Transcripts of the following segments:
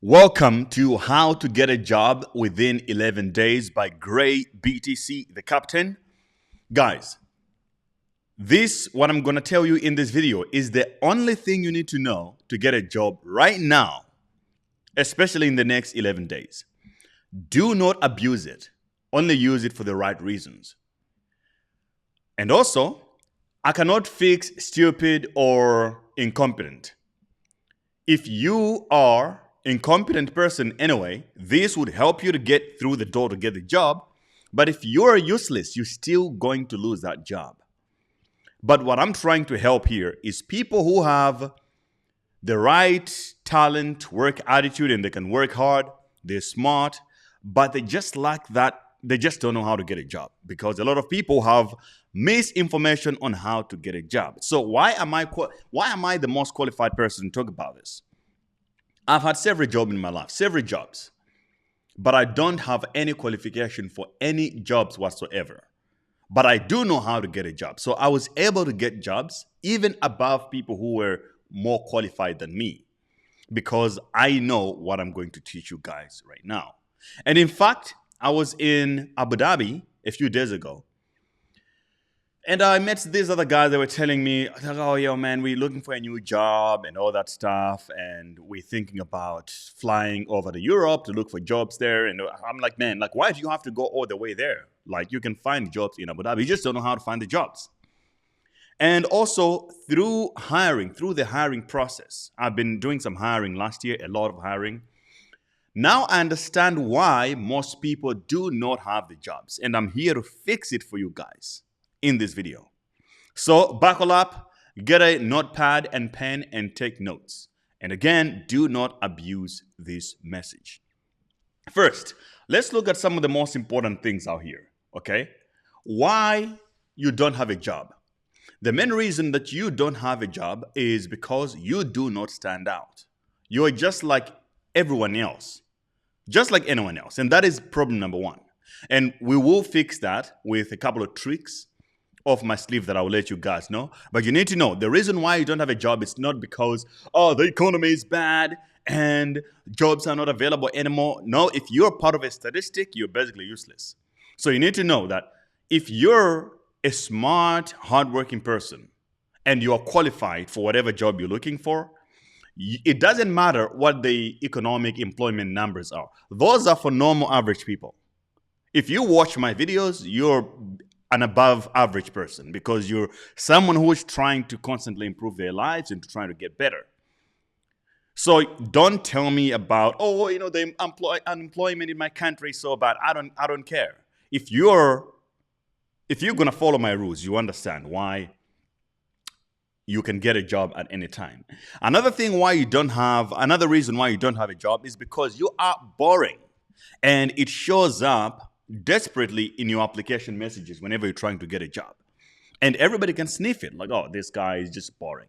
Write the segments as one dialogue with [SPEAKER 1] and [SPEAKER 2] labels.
[SPEAKER 1] Welcome to How to Get a Job Within 11 Days by greyBTC, the captain. Guys, what I'm going to tell you in this video is the only thing you need to know to get a job right now, especially in the next 11 days. Do not abuse it. Only use it for the right reasons. And also, I cannot fix stupid or incompetent. If you are incompetent person anyway, this would help you to get through the door to get the job. But if you're useless, you're still going to lose that job. But what I'm trying to help here is people who have the right talent, work attitude, and they can work hard, they're smart, but they just lack that. They just don't know how to get a job because a lot of people have misinformation on how to get a job. So why am I the most qualified person to talk about this? I've had several jobs in my life, several jobs, but I don't have any qualification for any jobs whatsoever. But I do know how to get a job. So I was able to get jobs even above people who were more qualified than me because I know what I'm going to teach you guys right now. And in fact, I was in Abu Dhabi a few days ago. And I met these other guys that were telling me, oh, yo, man, we're looking for a new job and all that stuff. And we're thinking about flying over to Europe to look for jobs there. And I'm like, man, like, why do you have to go all the way there? Like, you can find jobs in Abu Dhabi. You just don't know how to find the jobs. And also through the hiring process, I've been doing some hiring last year, a lot of hiring. Now I understand why most people do not have the jobs. And I'm here to fix it for you guys in this video. So buckle up, get a notepad and pen and take notes. And again, do not abuse this message. First, let's look at some of the most important things out here, okay? Why you don't have a job. The main reason that you don't have a job is because you do not stand out. You're just like everyone else, just like anyone else. And that is problem number one. And we will fix that with a couple of tricks off my sleeve that I will let you guys know. But you need to know the reason why you don't have a job is not because, oh, the economy is bad and jobs are not available anymore. No, if you're part of a statistic, you're basically useless. So you need to know that if you're a smart, hardworking person and you are qualified for whatever job you're looking for, it doesn't matter what the economic employment numbers are. Those are for normal average people. If you watch my videos, you're an above average person because you're someone who is trying to constantly improve their lives and trying to get better. So don't tell me about, oh, you know, the unemployment in my country is so bad. I don't care. If you're going to follow my rules, you understand why you can get a job at any time. Another reason why you don't have a job is because you are boring, and it shows up desperately in your application messages whenever you're trying to get a job. And everybody can sniff it, like, oh, this guy is just boring,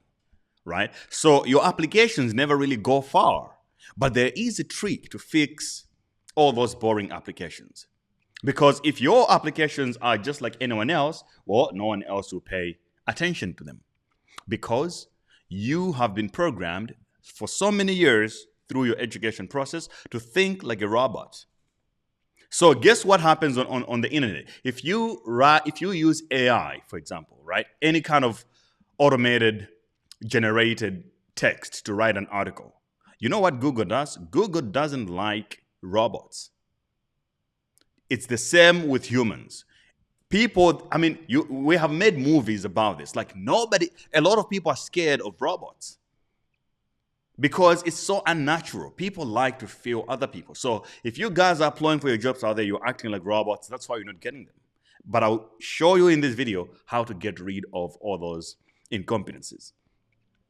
[SPEAKER 1] right? So your applications never really go far. But there is a trick to fix all those boring applications. Because if your applications are just like anyone else, well, no one else will pay attention to them. Because you have been programmed for so many years through your education process to think like a robot. So guess what happens on the internet? If you use AI, for example, right? Any kind of automated generated text to write an article. You know what Google does? Google doesn't like robots. It's the same with humans. People, we have made movies about this. Like a lot of people are scared of robots because it's so unnatural. People like to feel other people. So if you guys are applying for your jobs out there, you're acting like robots, that's why you're not getting them. But I'll show you in this video how to get rid of all those incompetencies.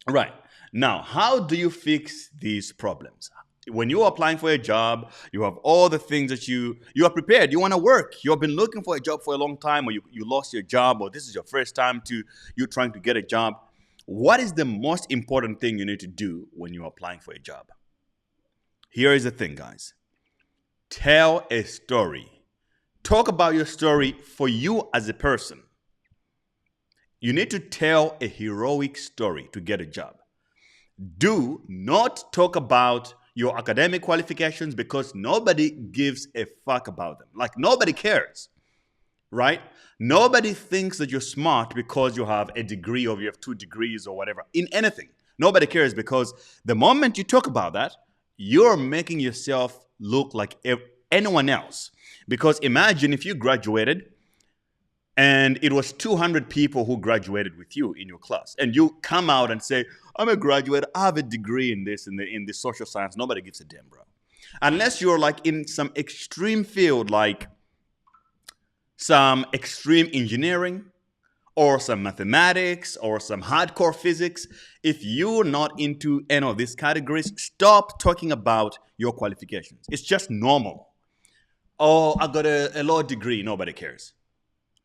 [SPEAKER 1] Right. Now, how do you fix these problems? When you're applying for a job, you have all the things that you are prepared. You want to work. You've been looking for a job for a long time, or you lost your job, or this is your first time you trying to get a job. What is the most important thing you need to do when you're applying for a job? Here is the thing, guys. Tell a story. Talk about your story for you as a person. You need to tell a heroic story to get a job. Do not talk about your academic qualifications because nobody gives a fuck about them. Like nobody cares, right? Nobody thinks that you're smart because you have a degree or you have 2 degrees or whatever in anything. Nobody cares because the moment you talk about that, you're making yourself look like anyone else. Because imagine if you graduated and it was 200 people who graduated with you in your class, and you come out and say, I'm a graduate, I have a degree in this, in this social science. Nobody gives a damn, bro. Unless you're like in some extreme field, like some extreme engineering or some mathematics or some hardcore physics. If you're not into any of these categories, stop talking about your qualifications. It's just normal. Oh, I got a law degree. Nobody cares.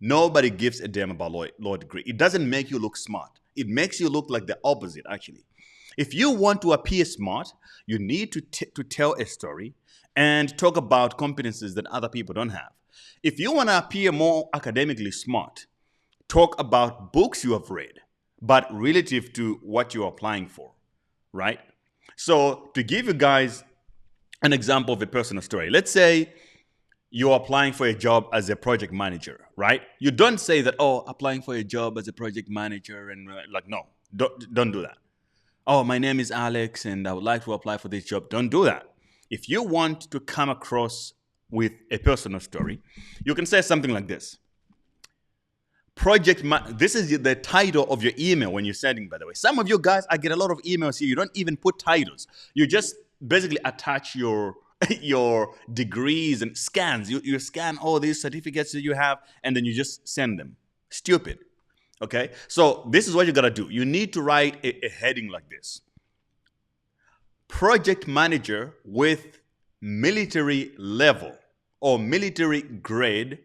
[SPEAKER 1] Nobody gives a damn about law degree. It doesn't make you look smart. It makes you look like the opposite, actually. If you want to appear smart, you need to tell a story and talk about competencies that other people don't have. If you want to appear more academically smart, talk about books you have read, but relative to what you're applying for, right? So to give you guys an example of a personal story, let's say you're applying for a job as a project manager, right? You don't say that, oh, applying for a job as a project manager and like, no, don't do that. Oh, my name is Alex and I would like to apply for this job. Don't do that. If you want to come across with a personal story, you can say something like this. This is the title of your email when you're sending, by the way. Some of you guys, I get a lot of emails here. You don't even put titles. You just basically attach your degrees and scans. You scan all these certificates that you have, and then you just send them. Stupid. Okay? So this is what you got to do. You need to write a heading like this. Project manager with military level or military grade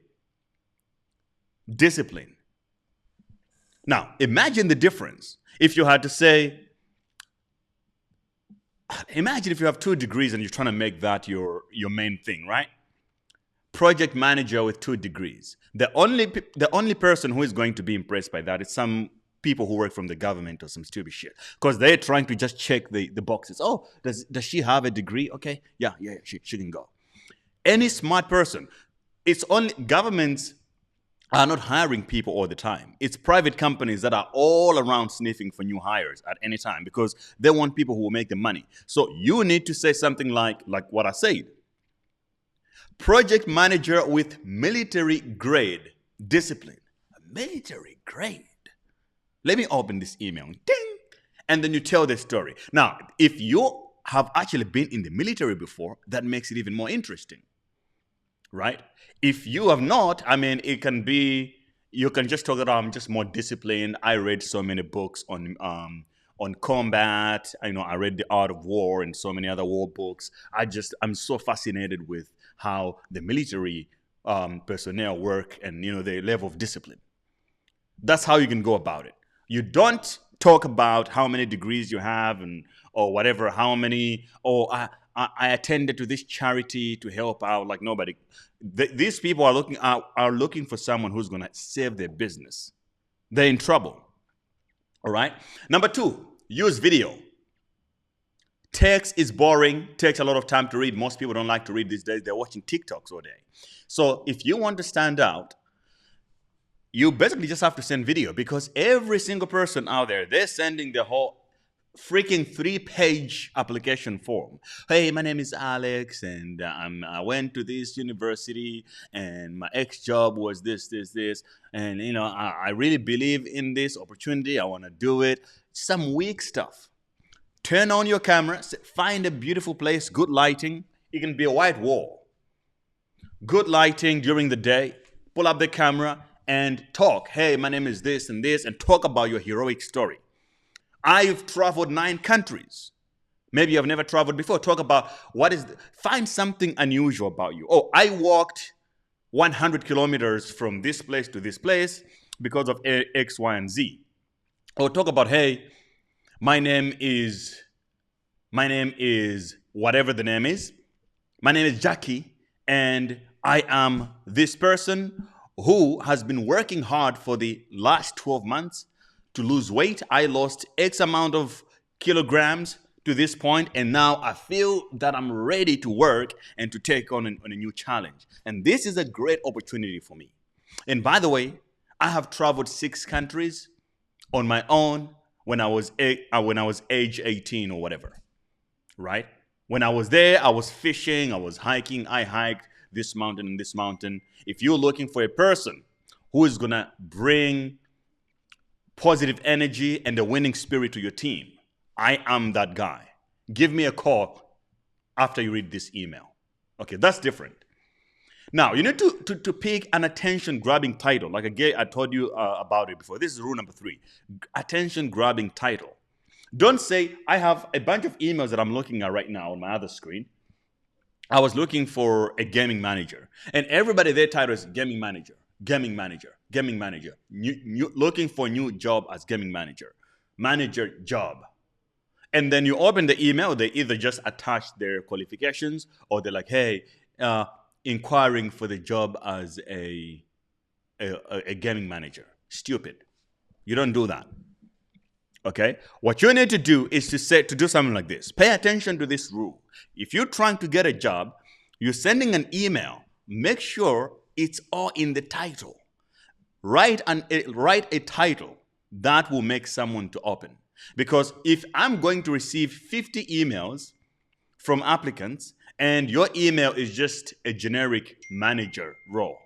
[SPEAKER 1] discipline. Now, imagine the difference. If you had to say, imagine if you have 2 degrees and you're trying to make that your main thing, right? Project manager with 2 degrees. The only person who is going to be impressed by that is some people who work from the government or some stupid shit, because they're trying to just check the boxes. Oh, does she have a degree? Okay, yeah, she can go. Any smart person. It's only governments are not hiring people all the time. It's private companies that are all around sniffing for new hires at any time because they want people who will make the money. So you need to say something like what I said. Project manager with military grade discipline. Military grade. Let me open this email. Ding! And then you tell the story. Now, if you have actually been in the military before, that makes it even more interesting. Right? If you have not, I mean, it can be, you can just talk about, I'm just more disciplined. I read so many books on combat. I read The Art of War and so many other war books. I'm so fascinated with how the military personnel work and, the level of discipline. That's how you can go about it. You don't talk about how many degrees you have or whatever, how many, I attended to this charity to help out. Like nobody. These people are looking for someone who's going to save their business. They're in trouble. All right. Number 2, use video. Text is boring, takes a lot of time to read. Most people don't like to read these days. They're watching TikToks all day. So if you want to stand out, you basically just have to send video, because every single person out there, they're sending the whole freaking 3-page application form. Hey, my name is Alex, and I went to this university, and my ex-job was this, and I really believe in this opportunity. I want to do it. Some weak stuff. Turn on your camera, find a beautiful place, good lighting. It can be a white wall. Good lighting during the day. Pull up the camera and talk. Hey, my name is this, and talk about your heroic story. I've traveled 9 countries. Maybe you've never traveled before. Talk about find something unusual about you. Oh, I walked 100 kilometers from this place to this place because of X, Y, and Z. Or talk about, hey, my name is whatever the name is. My name is Jackie, and I am this person who has been working hard for the last 12 months to lose weight. I lost X amount of kilograms to this point, and now I feel that I'm ready to work and to take on a new challenge. And this is a great opportunity for me. And by the way, I have traveled 6 countries on my own when I was age 18 or whatever, right? When I was there, I was fishing, I was hiking, I hiked this mountain and this mountain. If you're looking for a person who is gonna bring positive energy and a winning spirit to your team, I am that guy. Give me a call after you read this email. Okay, that's different. Now, you need to pick an attention-grabbing title. Like I told you about it before. This is rule number 3. Attention-grabbing title. Don't say, I have a bunch of emails that I'm looking at right now on my other screen. I was looking for a gaming manager. And everybody, their title is gaming manager, gaming manager, gaming manager. Looking for a new job as gaming manager. Manager job. And then you open the email, they either just attach their qualifications or they're like, hey, inquiring for the job as a gaming manager. Stupid. You don't do that. Okay? What you need to do is to do something like this. Pay attention to this rule. If you're trying to get a job, you're sending an email, make sure it's all in the title. Write a title that will make someone to open. Because if I'm going to receive 50 emails from applicants and your email is just a generic manager role,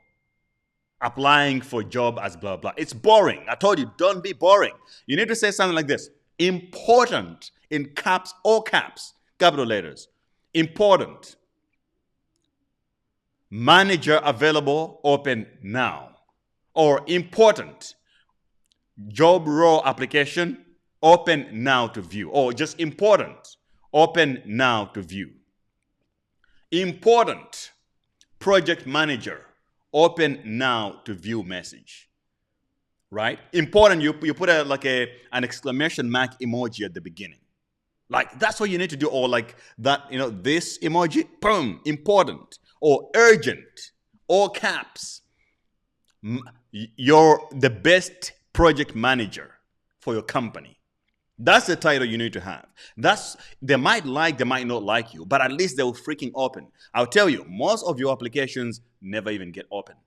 [SPEAKER 1] applying for a job as blah, blah, it's boring. I told you, don't be boring. You need to say something like this. Important, in caps, all caps, capital letters. Important. Manager available, open now. Or important. Job role application, open now to view. Or just important, open now to view. Important. Project manager, open now to view message. Right? Important, you put an exclamation mark emoji at the beginning. Like, that's what you need to do. Or like that, this emoji, boom, important. Or urgent, all caps. You're the best project manager for your company. That's the title you need to have. They might not like you, but at least they will freaking open. I'll tell you, most of your applications never even get opened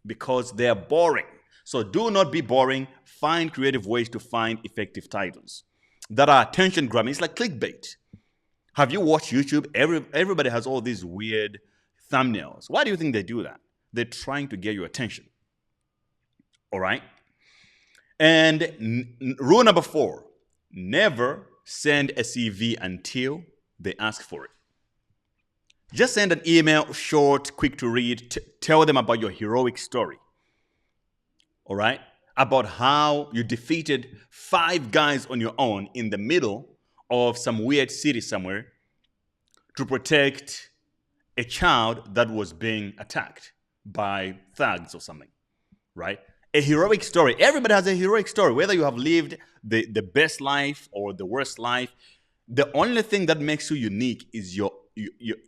[SPEAKER 1] because they're boring. So do not be boring. Find creative ways to find effective titles that are attention grabbing. It's like clickbait. Have you watched YouTube? Everybody has all these weird thumbnails. Why do you think they do that? They're trying to get your attention. All right? And rule number 4, never send a CV until they ask for it. Just send an email, short, quick to read. Tell them about your heroic story. All right? About how you defeated 5 guys on your own in the middle of some weird city somewhere to protect a child that was being attacked by thugs or something. Right? A heroic story. Everybody has a heroic story. Whether you have lived the best life or the worst life, the only thing that makes you unique is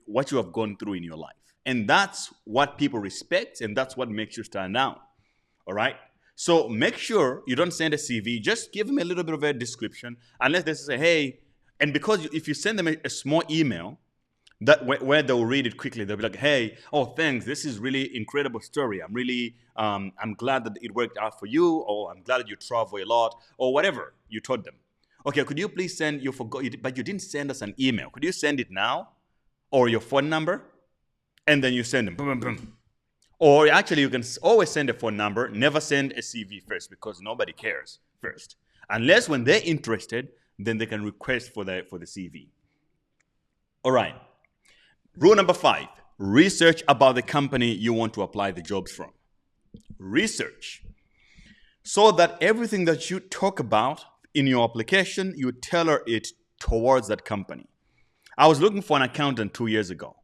[SPEAKER 1] what you have gone through in your life. And that's what people respect, and that's what makes you stand out. All right? So make sure you don't send a CV. Just give them a little bit of a description, unless they say, hey, and because if you send them a small email, that where they'll read it quickly, they'll be like, hey, oh, thanks, this is really incredible story. I'm really, I'm glad that it worked out for you, or I'm glad that you travel a lot, or whatever you told them. Okay, could you please send, but you didn't send us an email. Could you send it now? Or your phone number? And then you send them, boom, boom, boom. Or actually, you can always send a phone number, never send a CV first, because nobody cares first. Unless when they're interested, then they can request for the CV. All right. Rule number 5, research about the company you want to apply the jobs from. Research. So that everything that you talk about in your application, you tailor it towards that company. I was looking for an accountant 2 years ago.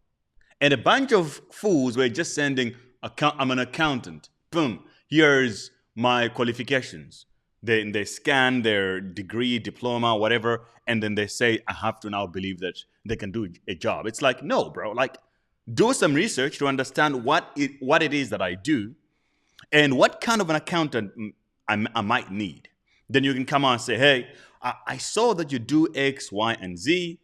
[SPEAKER 1] And a bunch of fools were just sending, I'm an accountant. Boom, here's my qualifications. They scan their degree, diploma, whatever, and then they say, I have to now believe that they can do a job. It's like, no, bro. Like, do some research to understand what it is that I do and what kind of an accountant I might need. Then you can come on and say, hey, I saw that you do X, Y, and Z.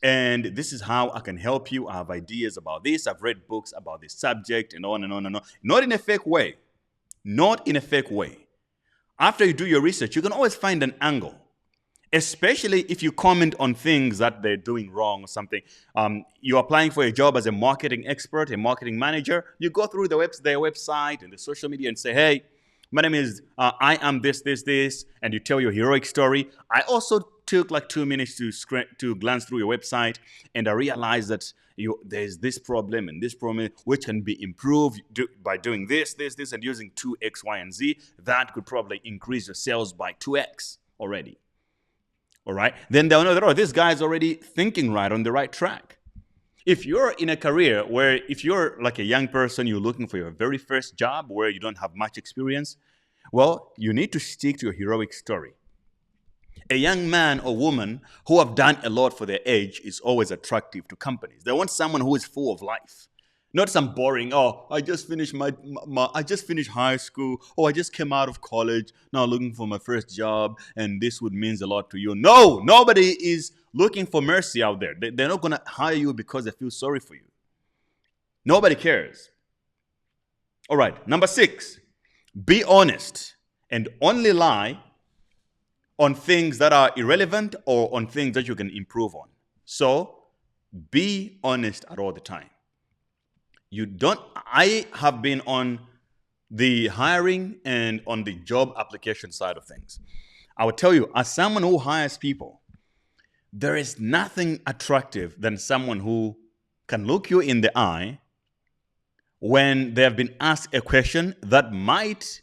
[SPEAKER 1] And this is how I can help you. I have ideas about this. I've read books about this subject and on and on and on. Not in a fake way. Not in a fake way. After you do your research, you can always find an angle, especially if you comment on things that they're doing wrong or something. You're applying for a job as a marketing expert, a marketing manager. You go through their website and the social media and say, hey, my name is, I am this, and you tell your heroic story. I also took like 2 minutes to glance through your website, and I realized that there's this problem and this problem which can be improved by doing this, and using 2X, Y, and Z. That could probably increase your sales by 2X already. All right? Then they'll know that, oh, this guy's already thinking right, on the right track. If you're in a career where, if you're like a young person, you're looking for your very first job where you don't have much experience, well, you need to stick to your heroic story. A young man or woman who have done a lot for their age is always attractive to companies. They want someone who is full of life. Not some boring, oh, I just finished I just finished high school, oh, I just came out of college, now looking for my first job, and this would mean a lot to you. No, nobody is looking for mercy out there. They're not going to hire you because they feel sorry for you. Nobody cares. All right, number 6, be honest and only lie on things that are irrelevant or on things that you can improve on. So be honest at all the time. I have been on the hiring and on the job application side of things. I will tell you, as someone who hires people, there is nothing attractive than someone who can look you in the eye when they have been asked a question that might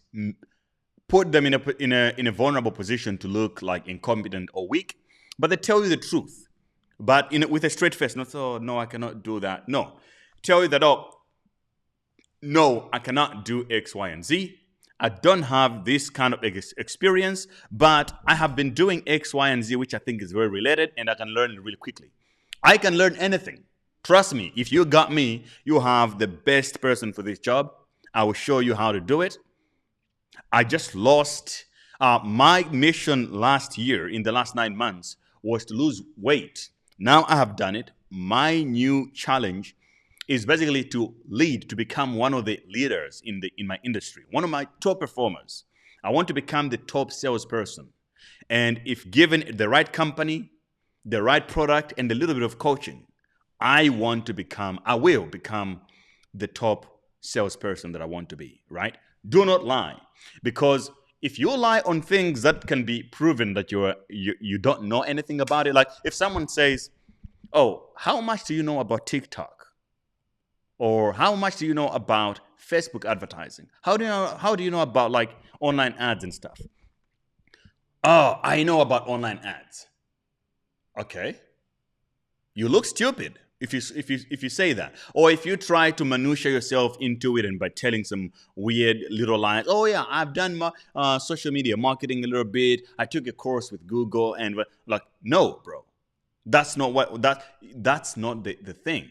[SPEAKER 1] put them in a vulnerable position to look like incompetent or weak, but they tell you the truth. But with a straight face, not, oh, no, I cannot do that. No. Tell you that, oh, no, I cannot do X, Y, and Z. I don't have this kind of experience, but I have been doing X, Y, and Z, which I think is very related, and I can learn it really quickly. I can learn anything. Trust me, if you got me, you have the best person for this job. I will show you how to do it. I just lost my mission last year, in the last 9 months, was to lose weight. Now I have done it. My new challenge is basically to lead, to become one of the leaders in my industry, one of my top performers. I want to become the top salesperson. And if given the right company, the right product, and a little bit of coaching, I will become the top salesperson that I want to be, right? Do not lie. Because if you lie on things that can be proven that you don't know anything about it, like if someone says, oh, how much do you know about TikTok? Or how much do you know about Facebook advertising? How do you know about like online ads and stuff? Oh, I know about online ads. Okay. You look stupid if you say that. Or if you try to minutiae yourself into it and by telling some weird little lines. Oh yeah, I've done social media marketing a little bit. I took a course with Google and like, no, bro. That's not the thing.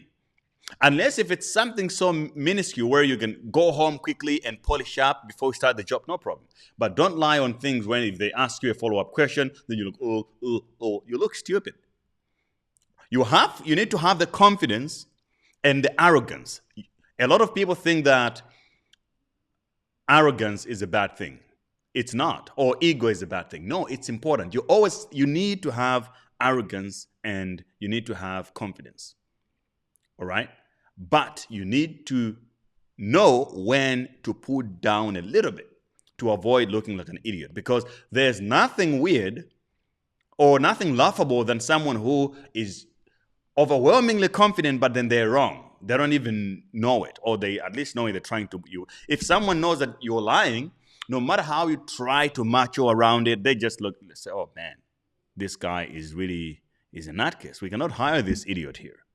[SPEAKER 1] Unless if it's something so minuscule where you can go home quickly and polish up before you start the job, no problem. But don't lie on things when if they ask you a follow-up question, then you look, you look stupid. You need to have the confidence and the arrogance. A lot of people think that arrogance is a bad thing. It's not. Or ego is a bad thing. No, it's important. You need to have arrogance and you need to have confidence. All right? But you need to know when to put down a little bit to avoid looking like an idiot. Because there's nothing weird or nothing laughable than someone who is overwhelmingly confident, but then they're wrong. They don't even know it, or they at least know it, they're trying to. If someone knows that you're lying, no matter how you try to macho around it, they just look and say, oh man, this guy is a nutcase. We cannot hire this idiot here.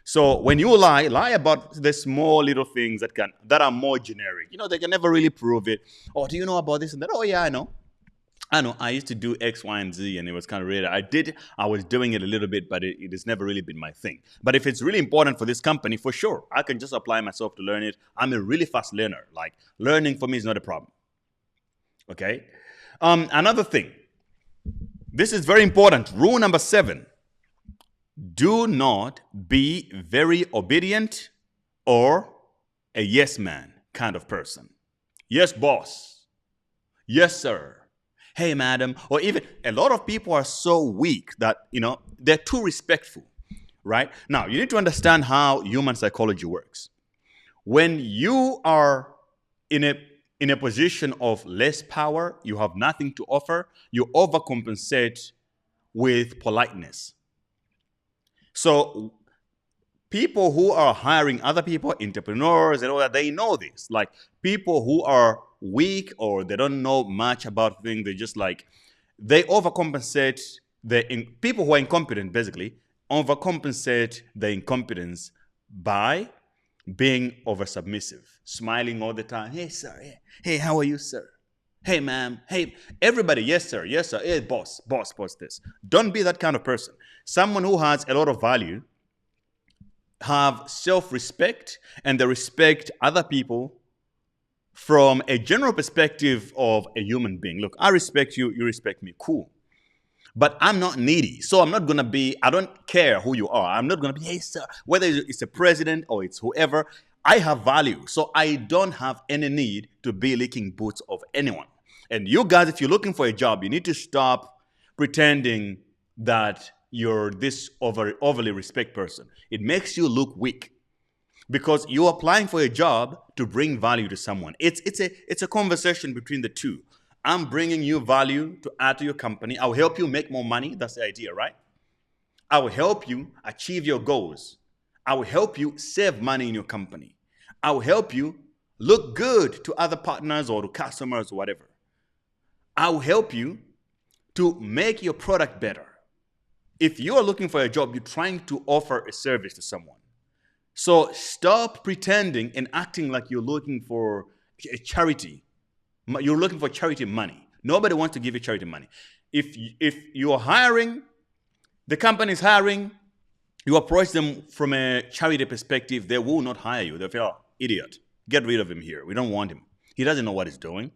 [SPEAKER 1] So when you lie about the small little things that are more generic. They can never really prove it. Oh, do you know about this and that? Oh yeah, I know. I used to do X, Y, and Z, and it was kind of weird. I was doing it a little bit, but it has never really been my thing. But if it's really important for this company, for sure, I can just apply myself to learn it. I'm a really fast learner. Like, learning for me is not a problem. Okay? Another thing. This is very important. Rule number 7. Do not be very obedient or a yes man kind of person. Yes, boss. Yes, sir. Hey, madam. Or even a lot of people are so weak that, they're too respectful, right? Now, you need to understand how human psychology works. When you are in a in a position of less power, you have nothing to offer, you overcompensate with politeness. So people who are hiring other people, entrepreneurs and all that, they know this. Like people who are weak or they don't know much about things, they overcompensate people who are incompetent basically overcompensate the incompetence by being over submissive, smiling all the time. Hey, sir. Hey, how are you, sir? Hey, ma'am. Hey, everybody. Yes, sir. Yes, sir. Hey, boss, this. Don't be that kind of person. Someone who has a lot of value have self-respect and they respect other people from a general perspective of a human being. Look, I respect you, you respect me, cool. But I'm not needy. So I don't care who you are. I'm not going to be, hey, sir, whether it's a president or it's whoever, I have value. So I don't have any need to be licking boots of anyone. And you guys, if you're looking for a job, you need to stop pretending that you're this overly respect person. It makes you look weak because you're applying for a job to bring value to someone. It's a conversation between the two. I'm bringing you value to add to your company. I'll help you make more money. That's the idea, right? I will help you achieve your goals. I will help you save money in your company. I will help you look good to other partners or to customers or whatever. I will help you to make your product better. If you are looking for a job, you're trying to offer a service to someone. So stop pretending and acting like you're looking for a charity. You're looking for charity money. Nobody wants to give you charity money. If you're hiring, the company is hiring, you approach them from a charity perspective, they will not hire you. They'll feel, oh, idiot, get rid of him here. We don't want him. He doesn't know what he's doing.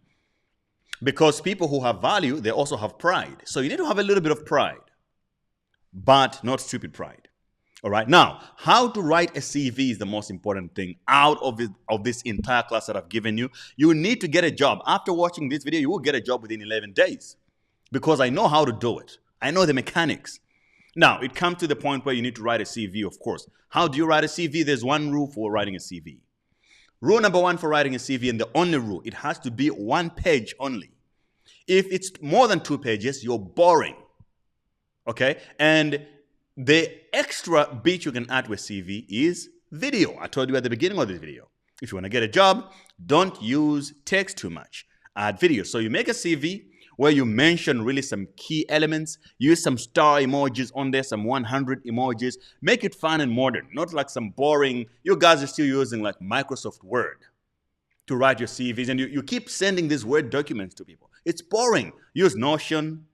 [SPEAKER 1] Because people who have value, they also have pride. So you need to have a little bit of pride, but not stupid pride. All right. Now, how to write a CV is the most important thing out of this entire class that I've given you. You need to get a job. After watching this video, you will get a job within 11 days because I know how to do it. I know the mechanics. Now, it comes to the point where you need to write a CV, of course. How do you write a CV? There's one rule for writing a CV. Rule number one for writing a CV, and the only rule, it has to be one page only. If it's more than 2 pages, you're boring. Okay? And the extra bit you can add to a CV is video. I told you at the beginning of this video. If you want to get a job, don't use text too much. Add video. So you make a CV where you mention really some key elements. Use some star emojis on there, some 100 emojis. Make it fun and modern, not like some boring. You guys are still using like Microsoft Word to write your CVs. And you keep sending these Word documents to people. It's boring. Use Notion.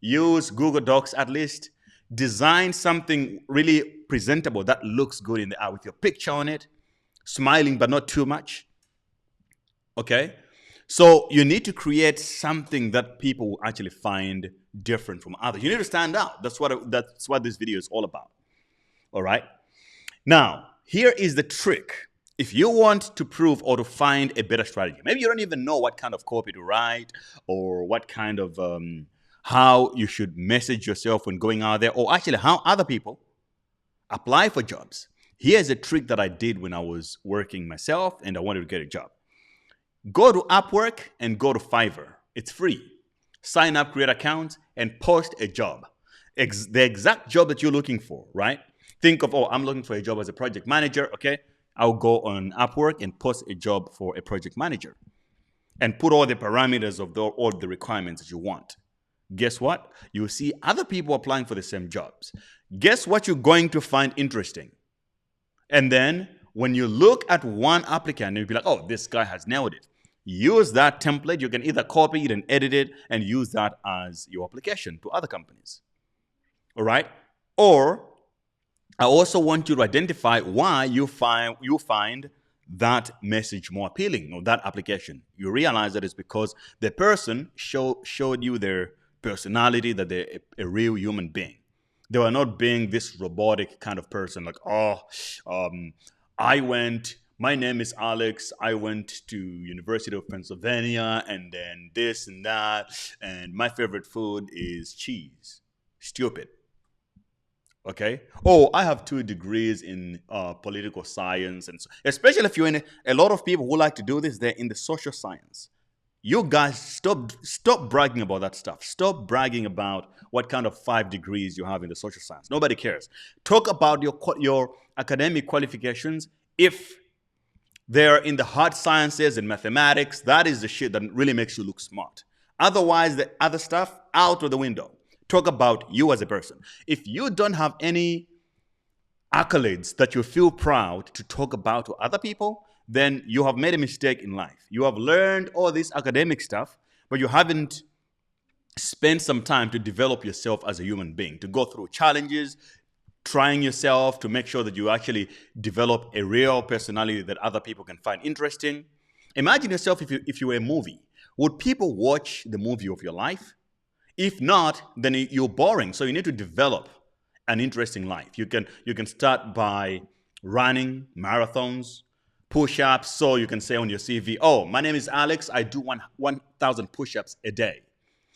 [SPEAKER 1] Use Google Docs at least. Design something really presentable that looks good in the eye with your picture on it, smiling but not too much. Okay? So you need to create something that people will actually find different from others. You need to stand out. That's what this video is all about. All right? Now, here is the trick. If you want to prove or to find a better strategy, maybe you don't even know what kind of copy to write or what kind of how you should message yourself when going out there, or actually how other people apply for jobs. Here's a trick that I did when I was working myself and I wanted to get a job. Go to Upwork and go to Fiverr. It's free. Sign up, create accounts, and post a job. The exact job that you're looking for, right? Think of, I'm looking for a job as a project manager, okay? I'll go on Upwork and post a job for a project manager and put all the parameters of all the requirements that you want. Guess what? You'll see other people applying for the same jobs. Guess what you're going to find interesting? And then when you look at one applicant, you'll be like, oh, this guy has nailed it. Use that template. You can either copy it and edit it and use that as your application to other companies. All right? Or I also want you to identify why you find that message more appealing or that application. You realize that it's because the person showed you their personality, that they're a real human being. They were not being this robotic kind of person, like, oh, um, my name is Alex. I went to University of Pennsylvania, and then this and that, and my favorite food is cheese. Stupid. Okay. Oh, I have 2 degrees in political science, and so, especially if you're in a lot of people who like to do this, they're in the social science. You guys stop bragging about that stuff. Stop bragging about what kind of 5 degrees you have in the social science. Nobody cares. Talk about your academic qualifications. If they're in the hard sciences and mathematics, that is the shit that really makes you look smart. Otherwise, the other stuff out of the window. Talk about you as a person. If you don't have any accolades that you feel proud to talk about to other people, then you have made a mistake in life. You have learned all this academic stuff, but you haven't spent some time to develop yourself as a human being, to go through challenges, trying yourself to make sure that you actually develop a real personality that other people can find interesting. Imagine yourself if you were a movie. Would people watch the movie of your life? If not, then you're boring. So you need to develop an interesting life. You can start by running marathons, push-ups. So you can say on your CV, "Oh, my name is Alex. I do 1,000 push-ups a day."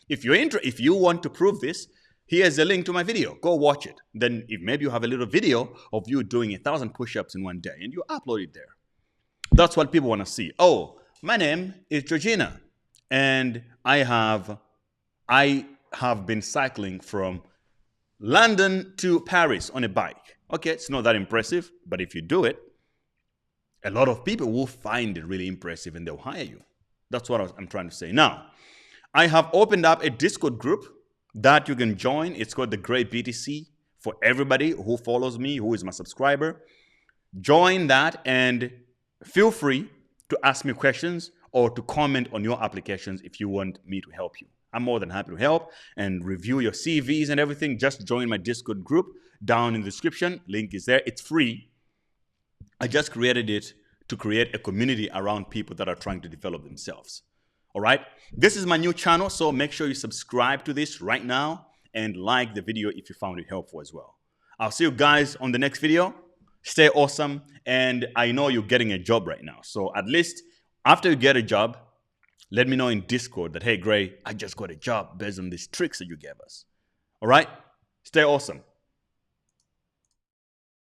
[SPEAKER 1] If you want to prove this, here's a link to my video. Go watch it. Then if maybe you have a little video of you doing 1,000 push-ups in one day, and you upload it there. That's what people want to see. Oh, my name is Georgina, and I have been cycling from London to Paris on a bike. Okay, it's not that impressive, but if you do it, a lot of people will find it really impressive and they'll hire you. That's what I'm trying to say. Now, I have opened up a Discord group that you can join. It's called the greyBTC for everybody who follows me, who is my subscriber. Join that and feel free to ask me questions or to comment on your applications if you want me to help you. I'm more than happy to help and review your CVs and everything. Just join my Discord group down in the description. Link is there. It's free. I just created it to create a community around people that are trying to develop themselves. All right. This is my new channel, so make sure you subscribe to this right now and like the video if you found it helpful as well. I'll see you guys on the next video. Stay awesome. And I know you're getting a job right now. So at least after you get a job, let me know in Discord that, hey, Gray, I just got a job based on these tricks that you gave us. All right? Stay awesome.